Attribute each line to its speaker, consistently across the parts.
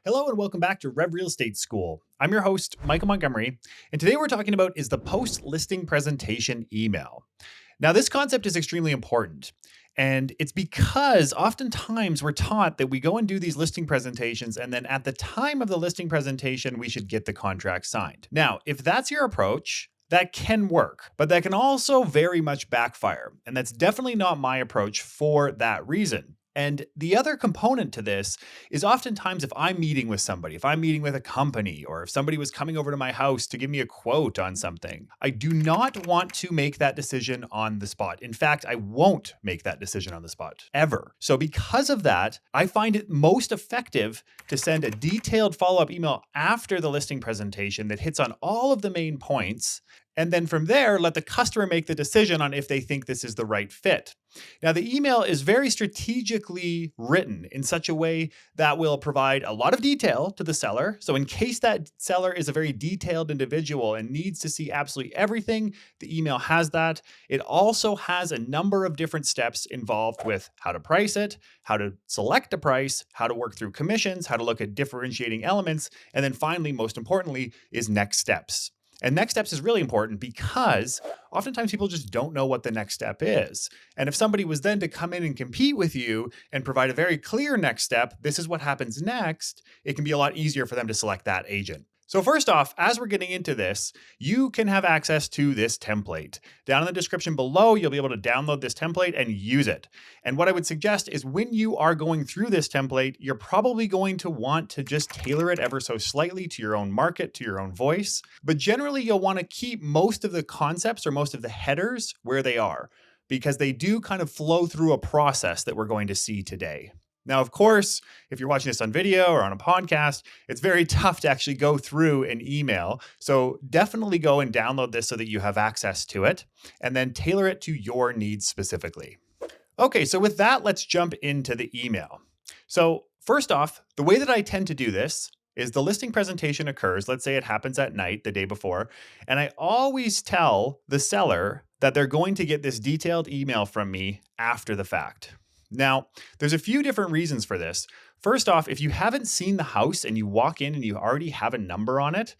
Speaker 1: Hello and welcome back to Rev Real Estate School. I'm your host, Michael Montgomery, and today we're talking about is the post-listing presentation email. Now, this concept is extremely important, and it's because oftentimes we're taught that we go and do these listing presentations, and then at the time of the listing presentation, we should get the contract signed. Now, if that's your approach, that can work, but that can also very much backfire, and that's definitely not my approach for that reason. And the other component to this is oftentimes if I'm meeting with somebody, if I'm meeting with a company, or if somebody was coming over to my house to give me a quote on something, I do not want to make that decision on the spot. In fact, I won't make that decision on the spot ever. So because of that, I find it most effective to send a detailed follow-up email after the listing presentation that hits on all of the main points. And then from there, let the customer make the decision on if they think this is the right fit. Now, the email is very strategically written in such a way that will provide a lot of detail to the seller. So in case that seller is a very detailed individual and needs to see absolutely everything, the email has that. It also has a number of different steps involved with how to price it, how to select a price, how to work through commissions, how to look at differentiating elements, and then finally, most importantly, is next steps. And next steps is really important because oftentimes people just don't know what the next step is. And if somebody was then to come in and compete with you and provide a very clear next step, this is what happens next, it can be a lot easier for them to select that agent. So first off, as we're getting into this, you can have access to this template. Down in the description below, you'll be able to download this template and use it. And what I would suggest is when you are going through this template, you're probably going to want to just tailor it ever so slightly to your own market, to your own voice. But generally, you'll want to keep most of the concepts or most of the headers where they are, because they do kind of flow through a process that we're going to see today. Now, of course, if you're watching this on video or on a podcast, it's very tough to actually go through an email. So definitely go and download this so that you have access to it and then tailor it to your needs specifically. Okay, so with that, let's jump into the email. So first off, the way that I tend to do this is the listing presentation occurs, let's say it happens at night the day before, and I always tell the seller that they're going to get this detailed email from me after the fact. Now, there's a few different reasons for this. First off, if you haven't seen the house and you walk in and you already have a number on it,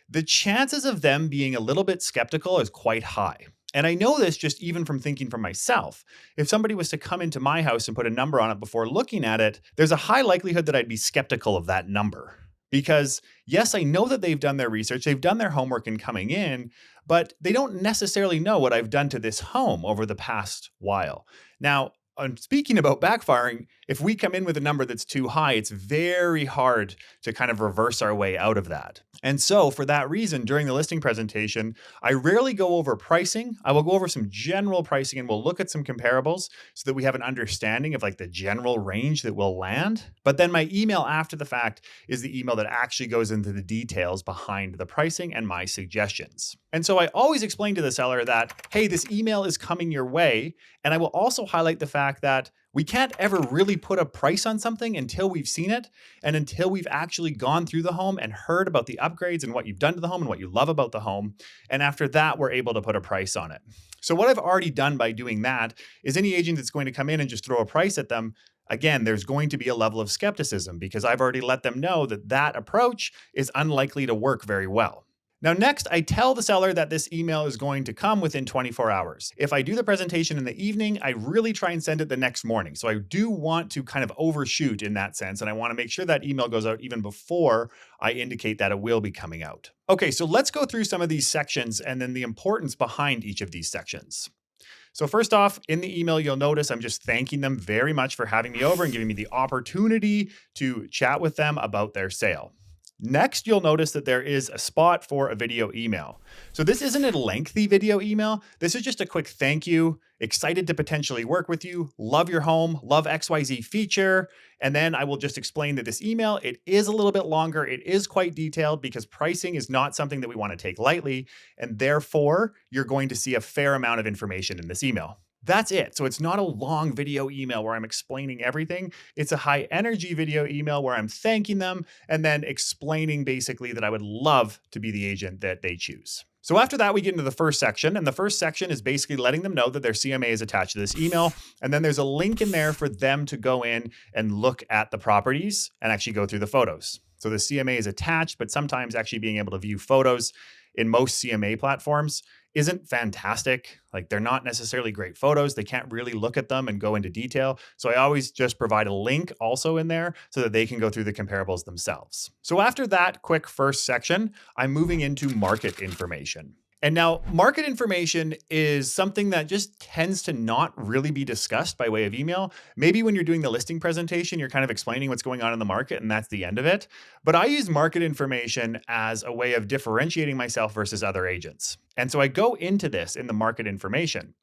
Speaker 1: the chances of them being a little bit skeptical is quite high. And I know this just even from thinking for myself. If somebody was to come into my house and put a number on it before looking at it, there's a high likelihood that I'd be skeptical of that number. Because yes, I know that they've done their research, they've done their homework in coming in, but they don't necessarily know what I've done to this home over the past while. Now, speaking about backfiring, if we come in with a number that's too high, it's very hard to kind of reverse our way out of that. And so for that reason, during the listing presentation, I rarely go over pricing. I will go over some general pricing and we'll look at some comparables so that we have an understanding of like the general range that we'll land. But then my email after the fact is the email that actually goes into the details behind the pricing and my suggestions. And so I always explain to the seller that, hey, this email is coming your way. And I will also highlight the fact that we can't ever really put a price on something until we've seen it and until we've actually gone through the home and heard about the upgrades and what you've done to the home and what you love about the home. And after that, we're able to put a price on it. So what I've already done by doing that is any agent that's going to come in and just throw a price at them, again, there's going to be a level of skepticism because I've already let them know that that approach is unlikely to work very well. Now, next, I tell the seller that this email is going to come within 24 hours. If I do the presentation in the evening, I really try and send it the next morning. So I do want to kind of overshoot in that sense, and I want to make sure that email goes out even before I indicate that it will be coming out. Okay, so let's go through some of these sections and then the importance behind each of these sections. So first off, in the email, you'll notice I'm just thanking them very much for having me over and giving me the opportunity to chat with them about their sale. Next, you'll notice that there is a spot for a video email. So this isn't a lengthy video email. This is just a quick thank you, excited to potentially work with you, love your home, love XYZ feature. And then I will just explain that this email, it is a little bit longer. It is quite detailed because pricing is not something that we want to take lightly. And therefore, you're going to see a fair amount of information in this email. That's it. So it's not a long video email where I'm explaining everything. It's a high energy video email where I'm thanking them and then explaining basically that I would love to be the agent that they choose. So after that, we get into the first section, and the first section is basically letting them know that their CMA is attached to this email. And then there's a link in there for them to go in and look at the properties and actually go through the photos. So the CMA is attached, but sometimes actually being able to view photos in most CMA platforms isn't fantastic. Like, they're not necessarily great photos. They can't really look at them and go into detail. So I always just provide a link also in there so that they can go through the comparables themselves. So after that quick first section, I'm moving into market information. And now market information is something that just tends to not really be discussed by way of email. Maybe when you're doing the listing presentation, you're kind of explaining what's going on in the market and that's the end of it. But I use market information as a way of differentiating myself versus other agents. And so I go into this in the market information.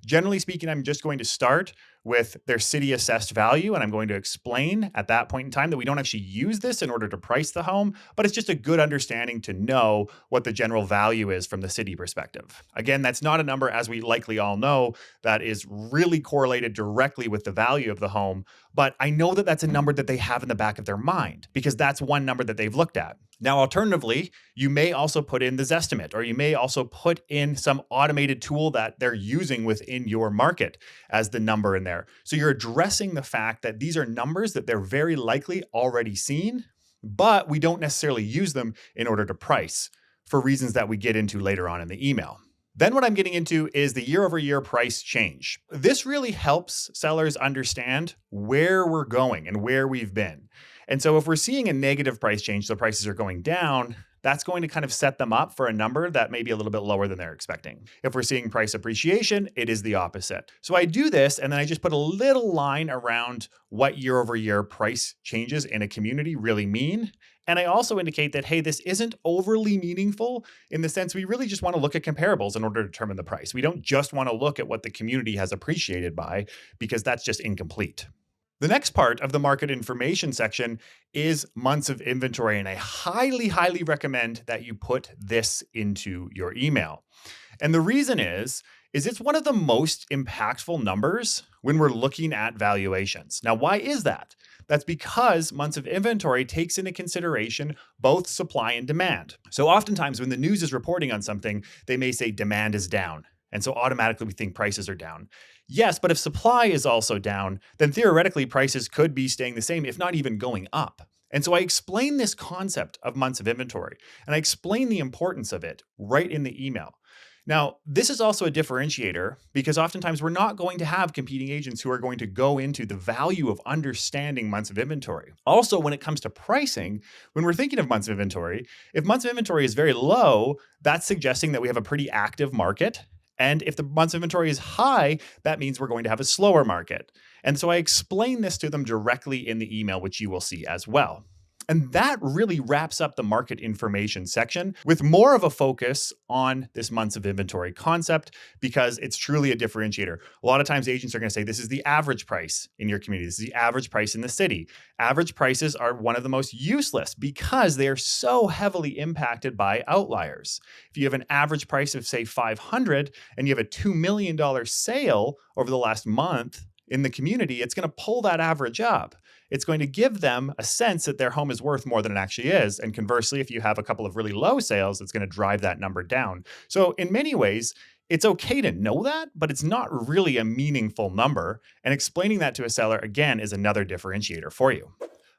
Speaker 1: Generally speaking, I'm just going to start with their city assessed value. And I'm going to explain at that point in time that we don't actually use this in order to price the home, but it's just a good understanding to know what the general value is from the city perspective. Again, that's not a number, as we likely all know, that is really correlated directly with the value of the home. But I know that that's a number that they have in the back of their mind because that's one number that they've looked at. Now, alternatively, you may also put in the Zestimate, or you may also put in some automated tool that they're using within your market as the number in there. So you're addressing the fact that these are numbers that they're very likely already seen, but we don't necessarily use them in order to price for reasons that we get into later on in the email. Then what I'm getting into is the year-over-year price change. This really helps sellers understand where we're going and where we've been. And so if we're seeing a negative price change, so prices are going down, that's going to kind of set them up for a number that may be a little bit lower than they're expecting. If we're seeing price appreciation, it is the opposite. So I do this, and then I just put a little line around what year-over-year price changes in a community really mean. And I also indicate that, hey, this isn't overly meaningful in the sense we really just want to look at comparables in order to determine the price. We don't just want to look at what the community has appreciated by, because that's just incomplete. The next part of the market information section is months of inventory, and I highly, highly recommend that you put this into your email. And the reason is it's one of the most impactful numbers when we're looking at valuations. Now, why is that? That's because months of inventory takes into consideration both supply and demand. So oftentimes when the news is reporting on something, they may say demand is down. And so automatically we think prices are down. Yes, but if supply is also down, then theoretically prices could be staying the same, if not even going up. And so I explain this concept of months of inventory, and I explain the importance of it right in the email. Now, this is also a differentiator because oftentimes we're not going to have competing agents who are going to go into the value of understanding months of inventory. Also, when it comes to pricing, when we're thinking of months of inventory, if months of inventory is very low, that's suggesting that we have a pretty active market. And if the months of inventory is high, that means we're going to have a slower market. And so I explain this to them directly in the email, which you will see as well. And that really wraps up the market information section with more of a focus on this months of inventory concept because it's truly a differentiator. A lot of times agents are going to say, this is the average price in your community. This is the average price in the city. Average prices are one of the most useless because they are so heavily impacted by outliers. If you have an average price of say $500 and you have a $2 million sale over the last month in the community, it's going to pull that average up. It's going to give them a sense that their home is worth more than it actually is. And conversely, if you have a couple of really low sales, it's going to drive that number down. So in many ways, it's okay to know that, but it's not really a meaningful number. And explaining that to a seller, again, is another differentiator for you.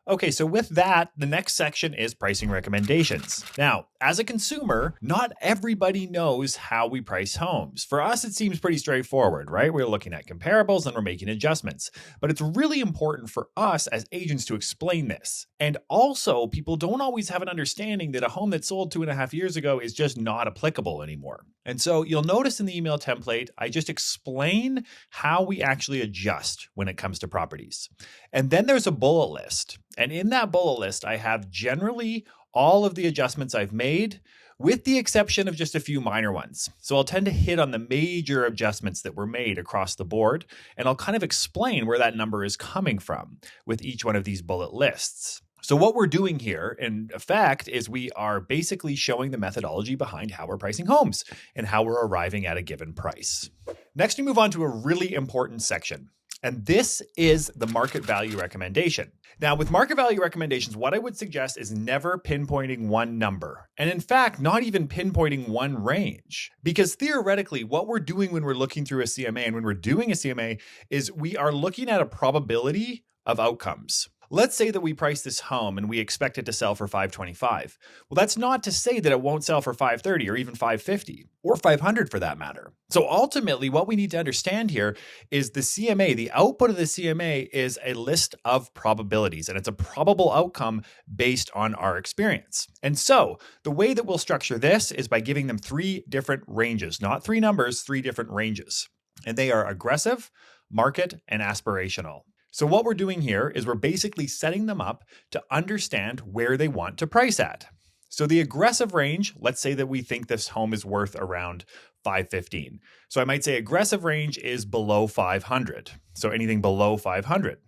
Speaker 1: Okay, so with that, the next section is pricing recommendations. Now, as a consumer, not everybody knows how we price homes. For us, it seems pretty straightforward, right? We're looking at comparables and we're making adjustments. But it's really important for us as agents to explain this. And also, people don't always have an understanding that a home that sold 2.5 years ago is just not applicable anymore. And so you'll notice in the email template, I just explain how we actually adjust when it comes to properties. And then there's a bullet list. And in that bullet list, I have generally all of the adjustments I've made, with the exception of just a few minor ones. So I'll tend to hit on the major adjustments that were made across the board, and I'll kind of explain where that number is coming from with each one of these bullet lists. So what we're doing here, in effect, is we are basically showing the methodology behind how we're pricing homes and how we're arriving at a given price. Next, we move on to a really important section. And this is the market value recommendation. Now, with market value recommendations, what I would suggest is never pinpointing one number. And in fact, not even pinpointing one range. Because theoretically, what we're doing when we're looking through a CMA and when we're doing a CMA is we are looking at a probability of outcomes. Let's say that we price this home and we expect it to sell for 525. Well, that's not to say that it won't sell for 530 or even 550 or 500 for that matter. So ultimately, what we need to understand here is the CMA, the output of the CMA is a list of probabilities, and it's a probable outcome based on our experience. And so the way that we'll structure this is by giving them three different ranges, not three numbers, three different ranges. And they are aggressive, market, and aspirational. So what we're doing here is we're basically setting them up to understand where they want to price at. So the aggressive range, let's say that we think this home is worth around 515. So I might say aggressive range is below 500. So anything below 500.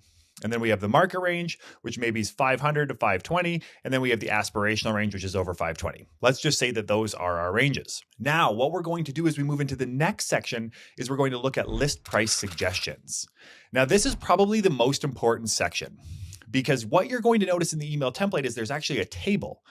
Speaker 1: And then we have the market range, which maybe is 500 to 520. And then we have the aspirational range, which is over 520. Let's just say that those are our ranges. Now, what we're going to do as we move into the next section is we're going to look at list price suggestions. Now, this is probably the most important section because what you're going to notice in the email template is there's actually a table.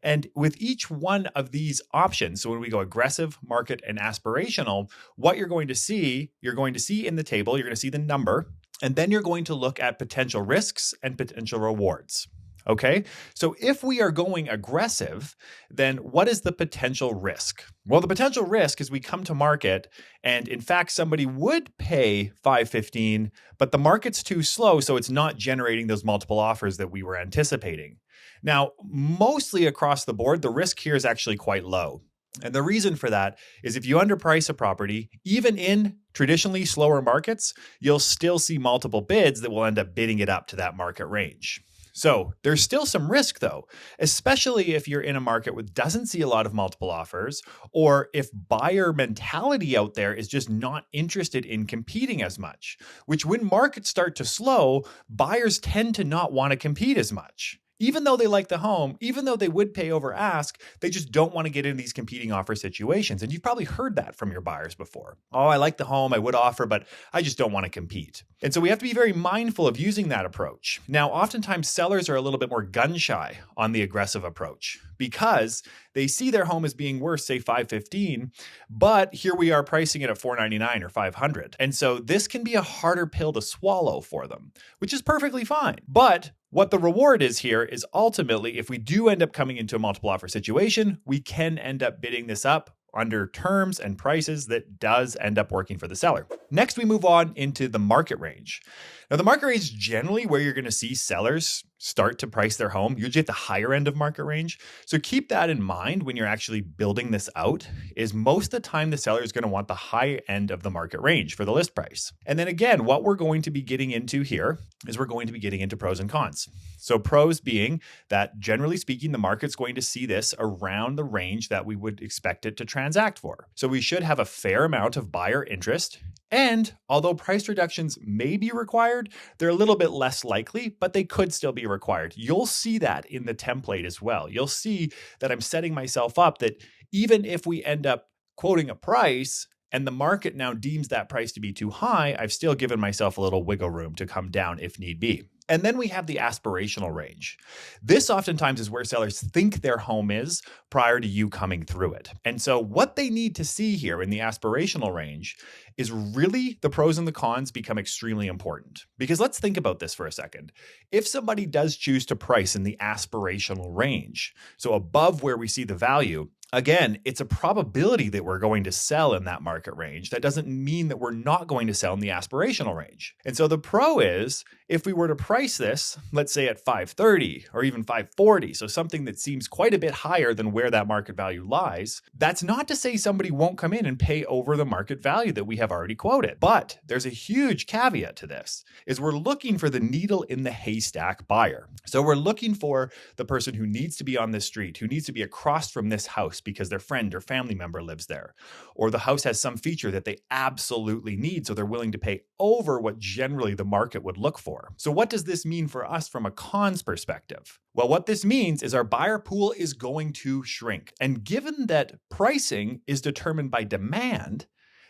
Speaker 1: And with each one of these options, so when we go aggressive, market, and aspirational, what you're going to see in the table, you're going to see the number, and then you're going to look at potential risks and potential rewards. Okay, so if we are going aggressive, then what is the potential risk? Well, the potential risk is we come to market and in fact, somebody would pay $515, but the market's too slow, so it's not generating those multiple offers that we were anticipating. Now, mostly across the board, the risk here is actually quite low. And the reason for that is if you underprice a property, even in traditionally slower markets, you'll still see multiple bids that will end up bidding it up to that market range. So there's still some risk though, especially if you're in a market that doesn't see a lot of multiple offers, or if buyer mentality out there is just not interested in competing as much, which when markets start to slow, buyers tend to not want to compete as much. Even though they like the home, even though they would pay over ask, they just don't want to get in these competing offer situations. And you've probably heard that from your buyers before. Oh, I like the home, I would offer, but I just don't want to compete. And so we have to be very mindful of using that approach. Now, oftentimes sellers are a little bit more gun shy on the aggressive approach because they see their home as being worth, say, $515, but here we are pricing it at $499 or $500. And so this can be a harder pill to swallow for them, which is perfectly fine. But what the reward is here is ultimately, if we do end up coming into a multiple offer situation, we can end up bidding this up under terms and prices that does end up working for the seller. Next, we move on into the market range. Now, the market range is generally where you're going to see sellers start to price their home, usually at the higher end of market range. So keep that in mind when you're actually building this out, is most of the time the seller is going to want the high end of the market range for the list price. And then again, what we're going to be getting into here is we're going to be getting into pros and cons. So pros being that generally speaking, the market's going to see this around the range that we would expect it to transact for. So we should have a fair amount of buyer interest. And although price reductions may be required, they're a little bit less likely, but they could still be required. You'll see that in the template as well. You'll see that I'm setting myself up that even if we end up quoting a price and the market now deems that price to be too high, I've still given myself a little wiggle room to come down if need be. And then we have the aspirational range. This oftentimes is where sellers think their home is prior to you coming through it. And so what they need to see here in the aspirational range is really the pros and the cons become extremely important. Because let's think about this for a second. If somebody does choose to price in the aspirational range, so above where we see the value, again, it's a probability that we're going to sell in that market range. That doesn't mean that we're not going to sell in the aspirational range. And so the pro is, if we were to price this, let's say at 530 or even 540, so something that seems quite a bit higher than where that market value lies, that's not to say somebody won't come in and pay over the market value that we have already quoted. But there's a huge caveat to this, is we're looking for the needle in the haystack buyer. So we're looking for the person who needs to be on this street, who needs to be across from this house because their friend or family member lives there, or the house has some feature that they absolutely need, so they're willing to pay over what generally the market would look for. So what does this mean for us from a cons perspective? Well, what this means is our buyer pool is going to shrink. And given that pricing is determined by demand,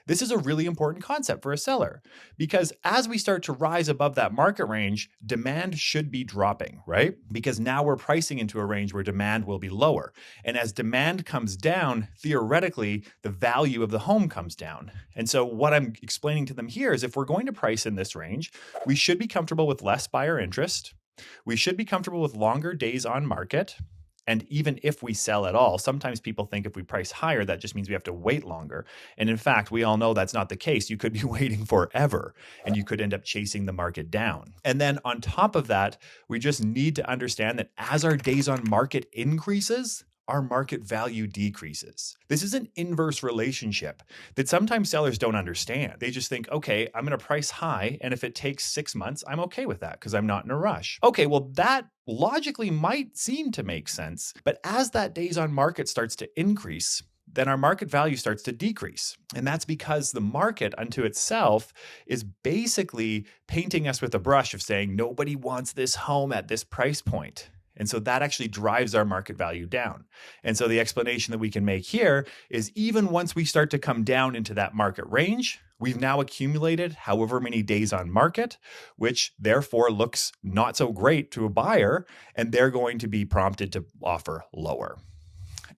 Speaker 1: this is a really important concept for a seller, because as we start to rise above that market range, demand should be dropping, right? Because now we're pricing into a range where demand will be lower. And as demand comes down, theoretically, the value of the home comes down. And so what I'm explaining to them here is if we're going to price in this range, we should be comfortable with less buyer interest. We should be comfortable with longer days on market. And even if we sell at all, sometimes people think if we price higher, that just means we have to wait longer. And in fact, we all know that's not the case. You could be waiting forever and you could end up chasing the market down. And then on top of that, we just need to understand that as our days on market increases, our market value decreases. This is an inverse relationship that sometimes sellers don't understand. They just think, okay, I'm going to price high, and if it takes 6 months, I'm okay with that because I'm not in a rush. Okay, well, that logically might seem to make sense, but as that days on market starts to increase, then our market value starts to decrease. And that's because the market unto itself is basically painting us with a brush of saying, nobody wants this home at this price point. And so that actually drives our market value down. And so the explanation that we can make here is even once we start to come down into that market range, we've now accumulated however many days on market, which therefore looks not so great to a buyer, and they're going to be prompted to offer lower.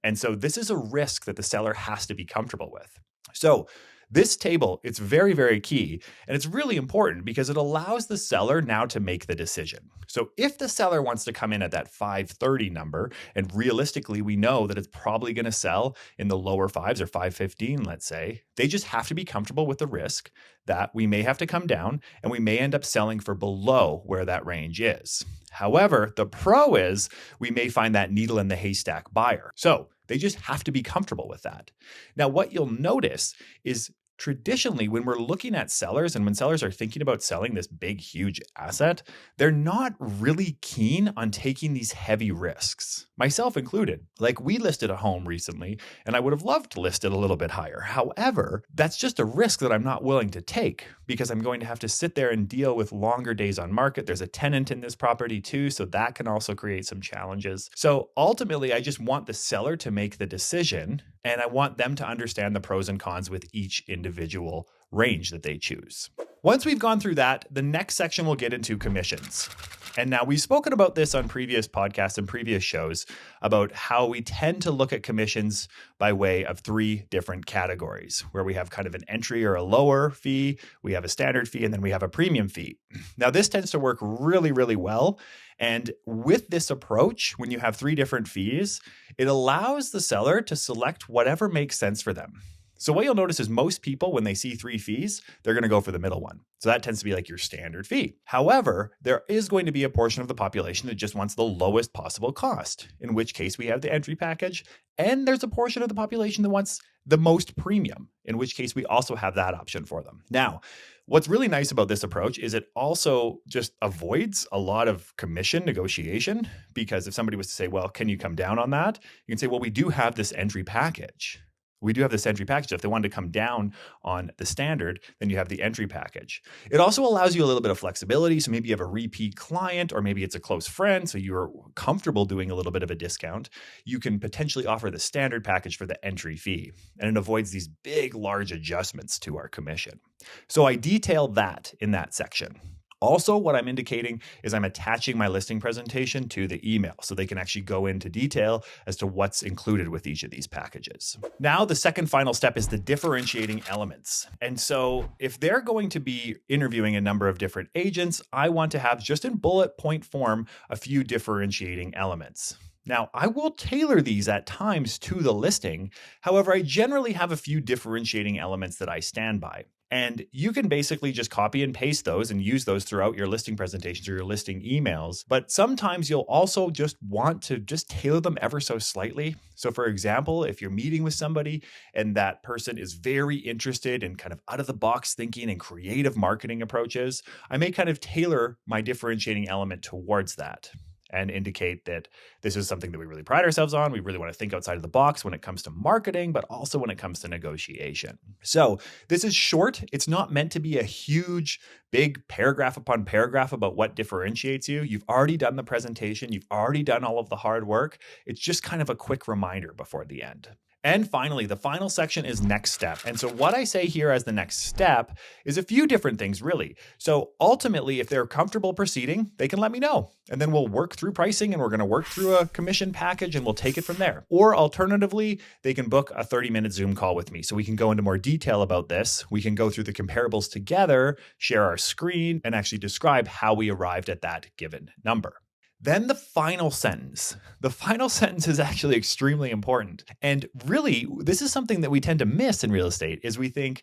Speaker 1: And so this is a risk that the seller has to be comfortable with. So this table, it's very, very key, and it's really important because it allows the seller now to make the decision. So if the seller wants to come in at that 530 number, and realistically we know that it's probably going to sell in the lower fives or 515, let's say, they just have to be comfortable with the risk that we may have to come down and we may end up selling for below where that range is. However, the pro is we may find that needle in the haystack buyer. So they just have to be comfortable with that. Now, what you'll notice is traditionally, when we're looking at sellers and when sellers are thinking about selling this big, huge asset, they're not really keen on taking these heavy risks, myself included. Like we listed a home recently and I would have loved to list it a little bit higher. However, that's just a risk that I'm not willing to take because I'm going to have to sit there and deal with longer days on market. There's a tenant in this property too, so that can also create some challenges. So ultimately, I just want the seller to make the decision and I want them to understand the pros and cons with each individual range that they choose. Once we've gone through that, the next section will get into commissions. And now we've spoken about this on previous podcasts and previous shows about how we tend to look at commissions by way of 3 different categories, where we have kind of an entry or a lower fee, we have a standard fee, and then we have a premium fee. Now, this tends to work really, really well. And with this approach, when you have 3 different fees, it allows the seller to select whatever makes sense for them. So what you'll notice is most people, when they see 3 fees, they're going to go for the middle one. So that tends to be like your standard fee. However, there is going to be a portion of the population that just wants the lowest possible cost, in which case we have the entry package. And there's a portion of the population that wants the most premium, in which case we also have that option for them. Now, what's really nice about this approach is it also just avoids a lot of commission negotiation, because if somebody was to say, well, can you come down on that? You can say, well, we do have this entry package. We do have this entry package. If they wanted to come down on the standard, then you have the entry package. It also allows you a little bit of flexibility. So maybe you have a repeat client, or maybe it's a close friend, so you're comfortable doing a little bit of a discount. You can potentially offer the standard package for the entry fee, and it avoids these big, large adjustments to our commission. So I detail that in that section. Also, what I'm indicating is I'm attaching my listing presentation to the email so they can actually go into detail as to what's included with each of these packages. Now, the second final step is the differentiating elements. And so if they're going to be interviewing a number of different agents, I want to have just in bullet point form a few differentiating elements. Now, I will tailor these at times to the listing. However, I generally have a few differentiating elements that I stand by. And you can basically just copy and paste those and use those throughout your listing presentations or your listing emails. But sometimes you'll also just want to just tailor them ever so slightly. So for example, if you're meeting with somebody and that person is very interested in kind of out of the box thinking and creative marketing approaches, I may kind of tailor my differentiating element towards that and indicate that this is something that we really pride ourselves on. We really want to think outside of the box when it comes to marketing, but also when it comes to negotiation. So this is short. It's not meant to be a huge, big paragraph upon paragraph about what differentiates you. You've already done the presentation. You've already done all of the hard work. It's just kind of a quick reminder before the end. And finally, the final section is next step. And so what I say here as the next step is a few different things, really. So ultimately, if they're comfortable proceeding, they can let me know. And then we'll work through pricing and we're going to work through a commission package and we'll take it from there. Or alternatively, they can book a 30-minute Zoom call with me so we can go into more detail about this. We can go through the comparables together, share our screen, and actually describe how we arrived at that given number. Then the final sentence. The final sentence is actually extremely important. And really, this is something that we tend to miss in real estate is we think,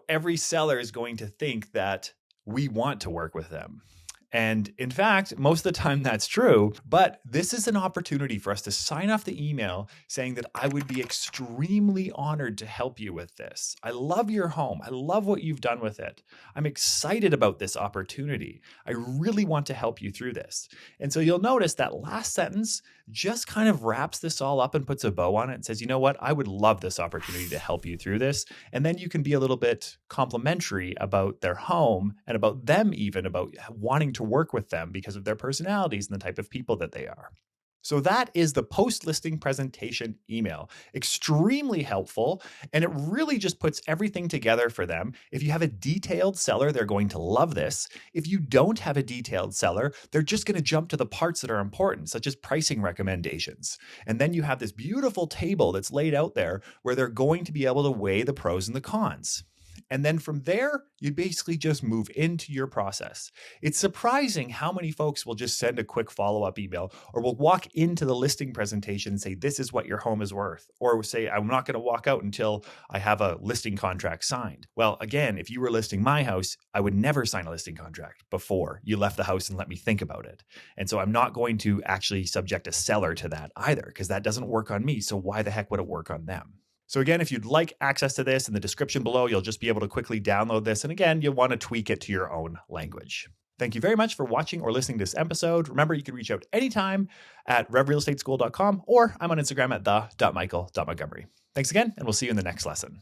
Speaker 1: every seller is going to think that we want to work with them. And in fact, most of the time that's true, but this is an opportunity for us to sign off the email saying that I would be extremely honored to help you with this. I love your home. I love what you've done with it. I'm excited about this opportunity. I really want to help you through this. And so you'll notice that last sentence just kind of wraps this all up and puts a bow on it and says, you know what, I would love this opportunity to help you through this. And then you can be a little bit complimentary about their home and about them, even about wanting to work with them because of their personalities and the type of people that they are. So that is the post-listing presentation email. Extremely helpful, and it really just puts everything together for them. If you have a detailed seller, they're going to love this. If you don't have a detailed seller, they're just going to jump to the parts that are important, such as pricing recommendations. And then you have this beautiful table that's laid out there where they're going to be able to weigh the pros and the cons. And then from there, you basically just move into your process. It's surprising how many folks will just send a quick follow-up email or will walk into the listing presentation and say, this is what your home is worth. Or say, I'm not going to walk out until I have a listing contract signed. Well, again, if you were listing my house, I would never sign a listing contract before you left the house and let me think about it. And so I'm not going to actually subject a seller to that either, because that doesn't work on me. So why the heck would it work on them? So again, if you'd like access to this, in the description below, you'll just be able to quickly download this. And again, you'll want to tweak it to your own language. Thank you very much for watching or listening to this episode. Remember, you can reach out anytime at revrealestateschool.com, or I'm on Instagram at the.michael.montgomery. Thanks again, and we'll see you in the next lesson.